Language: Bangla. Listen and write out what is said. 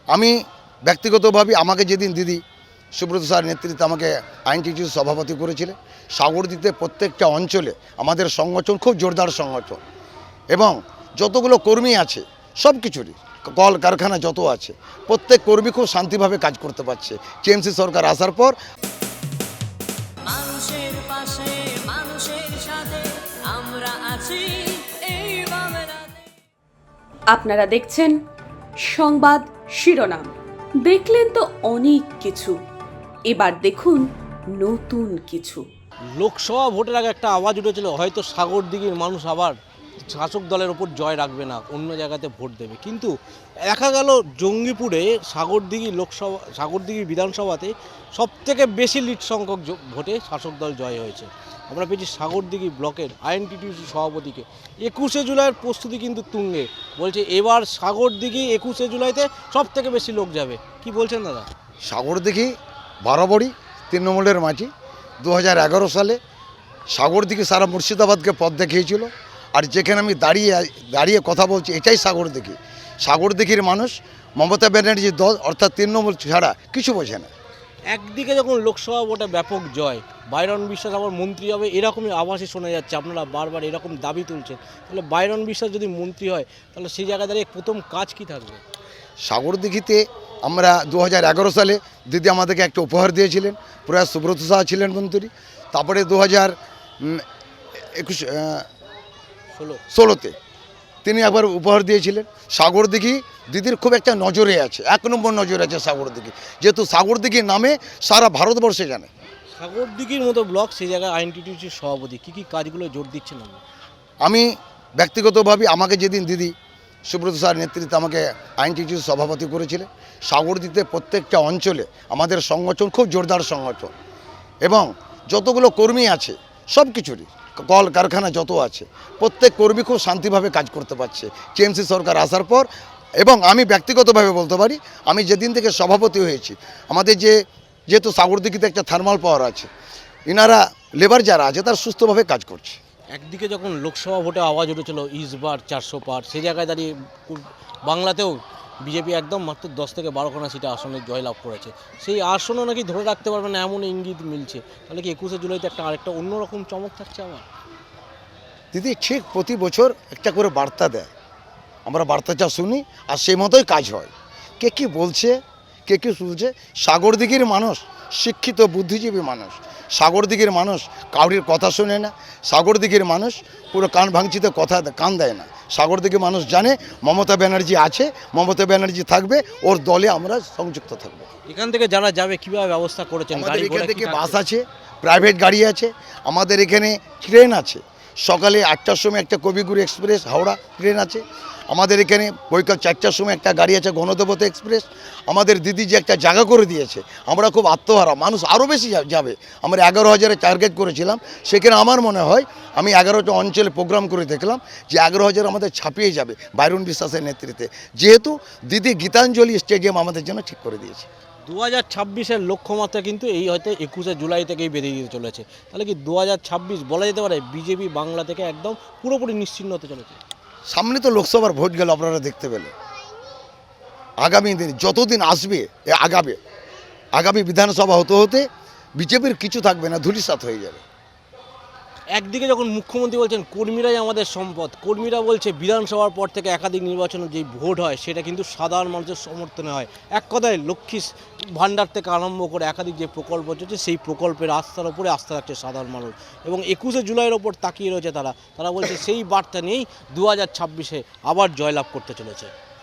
আমি ব্যক্তিগতভাবে আমাকে যেদিন দিদি সুব্রত স্যার নেতৃত্বে আমাকে আইনটিটিউর সভাপতি করেছিলেন, সাগরদীতে প্রত্যেকটা অঞ্চলে আমাদের সংগঠন খুব জোরদার সংগঠন এবং যতগুলো কর্মী আছে সব কিছুরই কল কারখানা যত আছে প্রত্যেক কর্মী খুব শান্তিভাবে কাজ করতে পারছে টিএমসি সরকার আসার পর। মানুষের পাশে মানুষের সাথে আমরা আছি এই বাংলাতে। আপনারা দেখছেন সংবাদ শিরোনাম। দেখলেন তো অনেক কিছু, এবার দেখুন নতুন কিছু। লোকসভা ভোটের আগে একটা আওয়াজ উঠেছিল হয়তো সাগরদিঘির মানুষ আবার শাসক দলের ওপর জয় রাখবে না, অন্য জায়গাতে ভোট দেবে। কিন্তু দেখা গেল জঙ্গিপুরে সাগরদিঘি বিধানসভাতে সবথেকে বেশি লিড সংখ্যক ভোটে শাসক দল জয় হয়েছে। আমরা পেয়েছি সাগরদিঘি ব্লকের আইএনটিটিউসি সভাপতিকে। 21শে জুলাইয়ের প্রস্তুতি কিন্তু তুঙ্গে, বলছে এবার সাগরদিঘি 21শে জুলাইতে সবথেকে বেশি লোক যাবে। কি বলছেন দাদা? সাগরদিঘি বরাবরই তৃণমূলের মাটি। 2011 সালে সাগরদিঘি সারা মুর্শিদাবাদকে পথ দেখিয়েছিল। আর যেখানে আমি দাঁড়িয়ে কথা বলছি এটাই সাগরদিঘি। সাগরদিঘির মানুষ মমতা ব্যানার্জির দল অর্থাৎ তৃণমূল ছাড়া কিছু বোঝে না। একদিকে যখন লোকসভা ভোটে ব্যাপক জয়, বাইরন বিশ্বাস আবার মন্ত্রী হবে এরকমই আভাসই শোনা যাচ্ছে, আপনারা বারবার এরকম দাবি তুলছেন। তাহলে বাইরন বিশ্বাস যদি মন্ত্রী হয় তাহলে সেই জায়গায় দাঁড়িয়ে প্রথম কাজ কি থাকবে? সাগরদিঘিতে আমরা 2011 সালে দিদি আমাদেরকে একটা উপহার দিয়েছিলেন, প্রয়াস সুব্রত শাহ ছিলেন মন্ত্রী। তারপরে 2016-তে তিনি একবার উপহার দিয়েছিলেন। সাগরদিঘি দিদির খুব একটা নজরে আছে, 1 নম্বর নজরে আছে সাগরদিঘি, যেহেতু সাগরদিঘির নামে সারা ভারতবর্ষে জানে। সাগরদিঘির মতো ব্লক, সেই জায়গায় আইএনটিটিউসির সভাপতি, কী কী কাজগুলো জোর দিচ্ছেন আপনি? আমি ব্যক্তিগতভাবে আমাকে যেদিন দিদি সুব্রত স্যার নেতৃত্বে আমাকে আইনটিটিউর সভাপতি করেছিলেন, সাগরদীতে প্রত্যেকটা অঞ্চলে আমাদের সংগঠন খুব জোরদার সংগঠন এবং যতগুলো কর্মী আছে সব কিছুরই কল কারখানা যত আছে প্রত্যেক কর্মী খুব শান্তিভাবে কাজ করতে পারছে টিএমসি সরকার আসার পর। এবং আমি ব্যক্তিগতভাবে বলতে পারি, আমি যেদিন থেকে সভাপতি হয়েছি আমাদের যেহেতু সাগরদিঘিতে একটা থার্মাল পাওয়ার আছে, ইনারা লেবার যারা আছে তারা সুস্থভাবে কাজ করছে। একদিকে যখন লোকসভা ভোটে আওয়াজ উঠেছিল ইসবার 400 পার, সেই জায়গায় দাঁড়িয়ে বাংলাতেও বিজেপি একদম মাত্র 10 থেকে 12খানা সিটে আসনে জয়লাভ করেছে। সেই আসনও নাকি ধরে রাখতে পারবে না এমন ইঙ্গিত মিলছে। তাহলে কি 21শে জুলাইতে আরেকটা অন্যরকম চমক থাকছে আমার? দিদি ঠিক প্রতি বছর একটা করে বার্তা দেয়, আমরা বার্তাটা শুনি আর সেই মতোই কাজ হয়। কে কী বলছে, কে কী শুনছে, সাগরদিঘির মানুষ শিক্ষিত বুদ্ধিজীবী মানুষ। সাগরদিঘির মানুষ কাউরির কথা শোনে না। সাগরদিঘির মানুষ পুরো কান ভাঙচিতে কথা কান দেয় না। সাগরদিঘির মানুষ জানে মমতা ব্যানার্জি আছে, মমতা ব্যানার্জি থাকবে, ওর দলে আমরা সংযুক্ত থাকবো। এখান থেকে যারা যাবে কীভাবে ব্যবস্থা করেছেন? আমাদের এখান থেকে বাস আছে, প্রাইভেট গাড়ি আছে, আমাদের এখানে ট্রেন আছে। সকালে 8টার সময় একটা কবিগুরু এক্সপ্রেস হাওড়া ট্রেন আছে। আমাদের এখানে বৈকাল 4টার সময় একটা গাড়ি আছে গণদেবতা এক্সপ্রেস। আমাদের দিদি যে একটা জায়গা করে দিয়েছে, আমরা খুব আত্মহারা, মানুষ আরও বেশি যাবে। আমরা 11,000-এর টার্গেট করেছিলাম, সেখানে আমার মনে হয় আমি 11টা অঞ্চলে প্রোগ্রাম করে দেখলাম যে 11,000 আমাদের ছাপিয়ে যাবে বাইরন বিশ্বাসের নেতৃত্বে, যেহেতু দিদি গীতাঞ্জলি স্টেডিয়াম আমাদের জন্য ঠিক করে দিয়েছে। 2026-এর লক্ষ্যমাত্রা কিন্তু এই হয়তো 21শে জুলাই থেকেই বেরিয়ে দিতে চলেছে। তাহলে কি 2026 বলা যেতে পারে বিজেপি বাংলা থেকে একদম পুরোপুরি নিশ্চিহ্ন হতে চলেছে? সামনে তো লোকসভার ভোট গেল, আপনারা দেখতে পেলে আগামী দিন যতদিন আসবে আগামী বিধানসভা হতে হতে বিজেপির কিছু থাকবে না, ধূলিসাৎ হয়ে যাবে। একদিকে যখন মুখ্যমন্ত্রী বলছেন কর্মীরাই আমাদের সম্পদ, কর্মীরা বলছে বিধানসভার পর থেকে একাধিক নির্বাচনে যেই ভোট হয় সেটা কিন্তু সাধারণ মানুষের সমর্থনে হয়। এক কথায় লক্ষ্মী ভাণ্ডার থেকে আরম্ভ করে একাধিক যে প্রকল্প চলছে সেই প্রকল্পের আস্থার ওপরে আস্থা রাখছে সাধারণ মানুষ এবং 21শে জুলাইয়ের ওপর তাকিয়ে রয়েছে তারা বলছে সেই বার্তা নিয়েই 2026-এ আবার জয়লাভ করতে চলেছে।